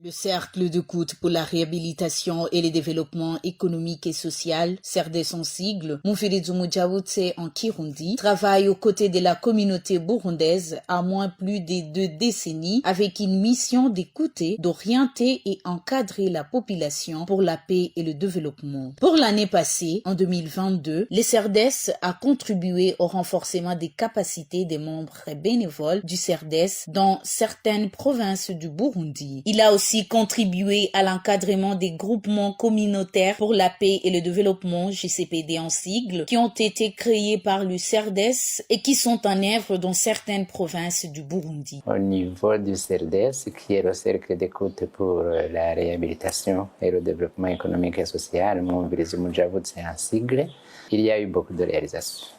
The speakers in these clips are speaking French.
Le Cercle d'écoute pour la réhabilitation et le développement économique et social, CERDES en sigle, Mufirizu Mujawutse en Kirundi, travaille aux côtés de la communauté burundaise à moins plus de 2 décennies avec une mission d'écouter, d'orienter et encadrer la population pour la paix et le développement. Pour l'année passée, en 2022, le CERDES a contribué au renforcement des capacités des membres bénévoles du CERDES dans certaines provinces du Burundi. Il a aussi contribué à l'encadrement des groupements communautaires pour la paix et le développement, GCPD en sigle, qui ont été créés par le CERDES et qui sont en œuvre dans certaines provinces du Burundi. Au niveau du CERDES, qui est le cercle d'écoute pour la réhabilitation et le développement économique et social, Mufirizu Mujawutse en sigle, il y a eu beaucoup de réalisations.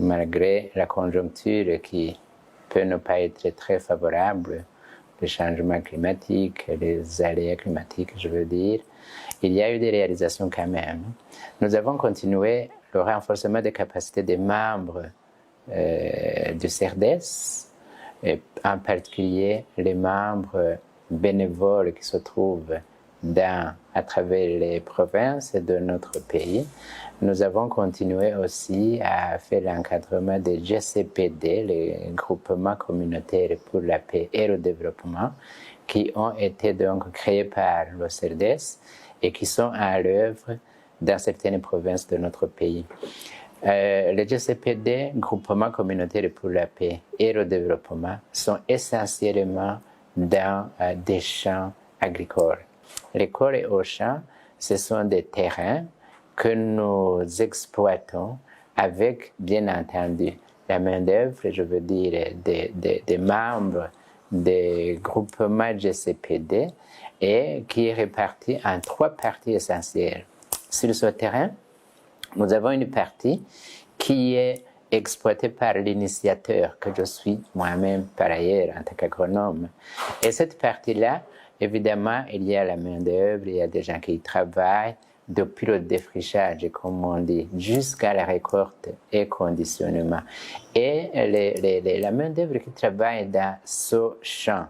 Malgré la conjoncture qui peut ne pas être très favorable, les changements climatiques, les aléas climatiques, je veux dire, il y a eu des réalisations quand même. Nous avons continué le renforcement des capacités des membres du CERDES, et en particulier les membres bénévoles qui se trouvent à travers les provinces de notre pays. Nous avons continué aussi à faire l'encadrement des GCPD, les groupements communautaires pour la paix et le développement, qui ont été donc créés par le CERDES et qui sont à l'œuvre dans certaines provinces de notre pays. Les GCPD, groupements communautaires pour la paix et le développement, sont essentiellement dans des champs agricoles. L'école et au champ, ce sont des terrains que nous exploitons avec, bien entendu, la main-d'œuvre, je veux dire, des membres des groupements GCPD et qui est répartie en 3 parties essentielles. Sur ce terrain, nous avons une partie qui est exploitée par l'initiateur, que je suis moi-même par ailleurs en tant qu'agronome. Et cette partie-là, évidemment, il y a la main-d'œuvre, il y a des gens qui y travaillent, depuis le défrichage, comme on dit, jusqu'à la récolte et conditionnement. Et la main-d'œuvre qui travaille dans ce champ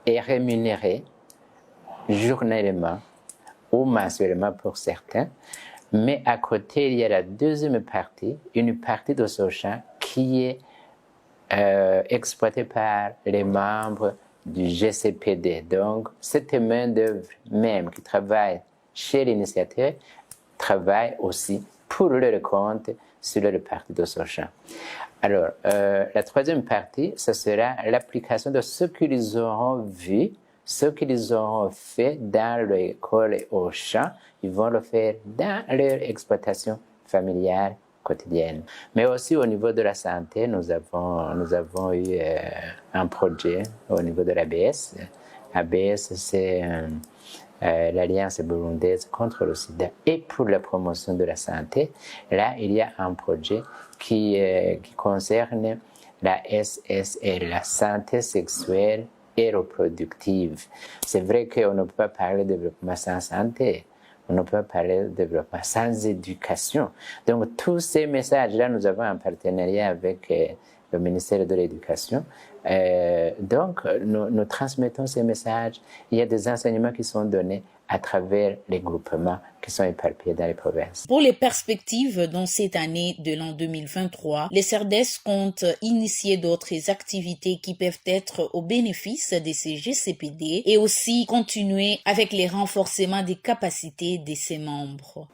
est rémunérée journalièrement ou mensuellement pour certains. Mais à côté, il y a la deuxième partie, une partie de ce champ qui est exploitée par les membres du GCPD. Donc, cette main-d'œuvre même qui travaille chez l'initiateur travaille aussi pour leur compte sur leur partie de ce champ. Alors, la troisième partie, ce sera l'application de ce qu'ils auront vu, ce qu'ils auront fait dans l'école et au champ, ils vont le faire dans leur exploitation familiale quotidienne. Mais aussi au niveau de la santé, nous avons eu un projet au niveau de l'ABS. ABS, c'est l'Alliance burundaise contre le sida et pour la promotion de la santé. Là, il y a un projet qui concerne la SSR, la santé sexuelle et reproductive. C'est vrai qu'on ne peut pas parler de développement sans santé. On ne peut pas parler de développement sans éducation. Donc, tous ces messages-là, nous avons un partenariat avec le ministère de l'Éducation. Donc, nous transmettons ces messages. Il y a des enseignements qui sont donnés à travers les groupements qui sont éparpillés dans les provinces. Pour les perspectives dans cette année de l'an 2023, les CERDES comptent initier d'autres activités qui peuvent être au bénéfice de ces GCPD et aussi continuer avec les renforcements des capacités de ses membres.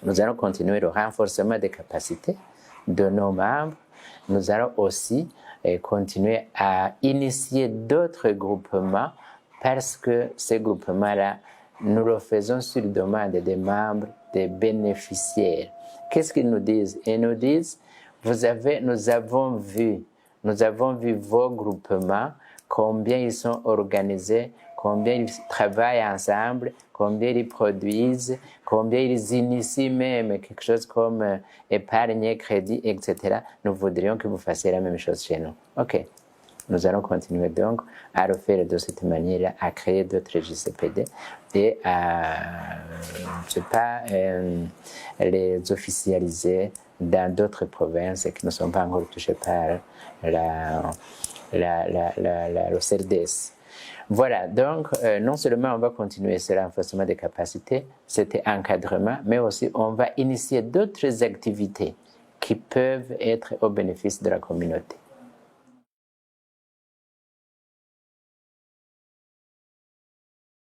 Nous allons continuer le renforcement des capacités de nos membres. Nous allons aussi continuer à initier d'autres groupements parce que ces groupements-là, nous le faisons sur demande des membres, des bénéficiaires. Qu'est-ce qu'ils nous disent? Ils nous disent, nous avons vu vos groupements, combien ils sont organisés, combien ils travaillent ensemble, combien ils produisent, combien ils initient même quelque chose comme épargne, crédit, etc. Nous voudrions que vous fassiez la même chose chez nous. OK. Nous allons continuer donc à le faire de cette manière, à créer d'autres GCPD et à, les officialiser dans d'autres provinces qui ne sont pas encore touchées par le CERDES. Voilà, donc non seulement on va continuer ce renforcement des capacités, cet encadrement, mais aussi on va initier d'autres activités qui peuvent être au bénéfice de la communauté.